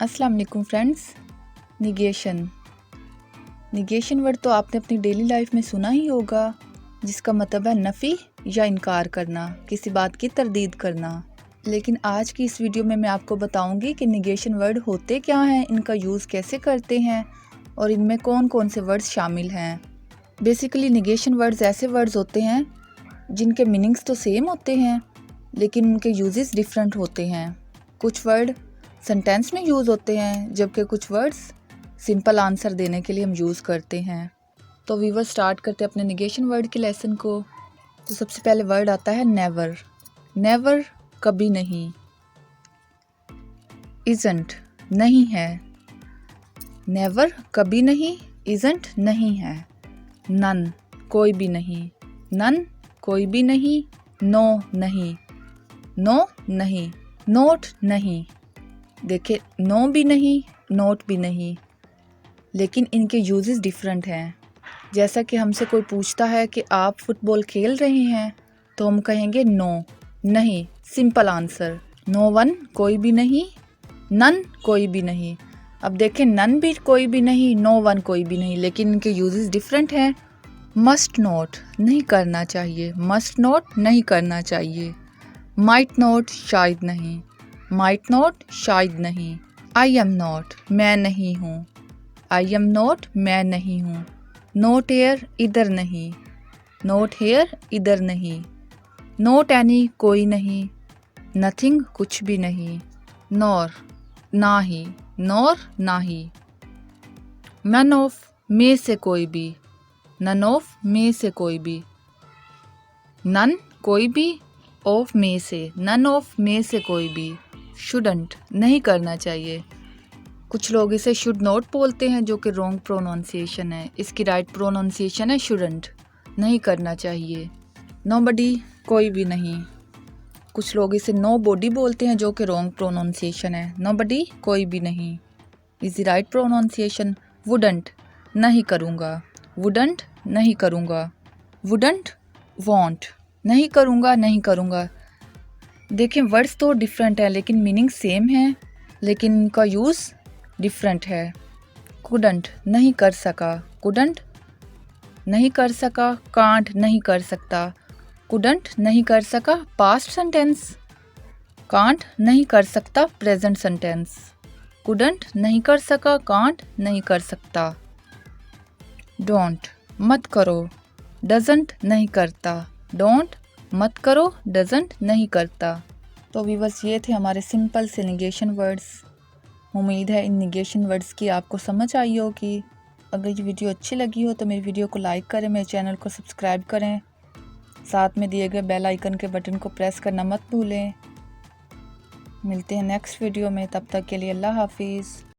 अस्सलाम वालेकुम friends. Negation word तो आपने अपनी डेली लाइफ में सुना ही होगा, जिसका मतलब है नफ़ी या इनकार करना, किसी बात की तरदीद करना। लेकिन आज की इस वीडियो में मैं आपको बताऊंगी कि निगेशन वर्ड होते क्या हैं, इनका यूज़ कैसे करते हैं और इनमें कौन कौन से वर्ड्स शामिल हैं। बेसिकली निगेशन वर्ड्स ऐसे वर्ड्स होते हैं जिनके मीनिंग्स तो सेम होते हैं लेकिन उनके यूजेस डिफरेंट होते हैं। कुछ वर्ड सेंटेंस में यूज़ होते हैं जबकि कुछ वर्ड्स सिंपल आंसर देने के लिए हम यूज़ करते हैं। तो वीवर स्टार्ट करते हैं अपने निगेशन वर्ड के लेसन को। तो सबसे पहले वर्ड आता है नेवर। नेवर कभी नहीं। इजंट नहीं है। नेवर कभी नहीं, इजंट नहीं है। नन कोई भी नहीं। नन कोई भी नहीं। नो नहीं। नो नहीं। नोट नहीं। देखिए, नो भी नहीं, नोट भी नहीं, लेकिन इनके यूजेस डिफरेंट हैं। जैसा कि हमसे कोई पूछता है कि आप फुटबॉल खेल रहे हैं, तो हम कहेंगे नो नहीं, सिंपल आंसर। नो वन कोई भी नहीं, नन कोई भी नहीं। अब देखें, नन भी कोई भी नहीं, नो वन कोई भी नहीं, लेकिन इनके यूजेस डिफरेंट हैं। मस्ट नोट नहीं करना चाहिए, मस्ट नोट नहीं करना चाहिए। माइट नोट शायद नहीं, माइट नोट शायद नहीं। आई एम नॉट मैं नहीं हूँ, आई एम नॉट मैं नहीं हूँ। नोट हेयर इधर नहीं, नोट हेयर इधर नहीं। नोट एनी कोई नहीं, नथिंग कुछ भी नहीं। नॉर ना ही, नॉर ना ही। नन ऑफ में से कोई भी, नन ऑफ में से कोई भी। नन कोई भी, ऑफ में से, नन ऑफ में से कोई भी। शुडंट नहीं करना चाहिए। कुछ लोग इसे शुड नॉट बोलते हैं, जो कि रॉन्ग प्रोनाउंसिएशन है। इसकी राइट प्रोनाउंसिएशन है शुडंट, नहीं करना चाहिए। नोबडी कोई भी नहीं। कुछ लोग इसे नो बॉडी बोलते हैं, जो कि रॉन्ग प्रोनाउंसिएशन है। नोबडी कोई भी नहीं। Is the right pronunciation wouldn't नहीं करूँगा, वुडंट नहीं करूँगा। वुडंट वॉन्ट नहीं करूँगा, नहीं करूँगा। देखें, वर्ड्स तो डिफरेंट है लेकिन मीनिंग सेम है, लेकिन इनका यूज़ डिफरेंट है। कुडंट नहीं कर सका, कुडंट नहीं कर सका। कांट नहीं कर सकता, कुडंट नहीं कर सका पास्ट सेंटेंस। कांट नहीं कर सकता प्रेजेंट सेंटेंस। कुडंट नहीं कर सका, कांट नहीं कर सकता। डोंट मत करो, डजंट नहीं करता। डोंट मत करो, डजंट नहीं करता। तो व्यूअर्स, ये थे हमारे सिंपल से निगेशन वर्ड्स। उम्मीद है इन निगेशन वर्ड्स की आपको समझ आई होगी। अगर ये वीडियो अच्छी लगी हो तो मेरी वीडियो को लाइक करें, मेरे चैनल को सब्सक्राइब करें, साथ में दिए गए बेल आइकन के बटन को प्रेस करना मत भूलें। मिलते हैं नेक्स्ट वीडियो में, तब तक के लिए अल्लाह हाफिज़।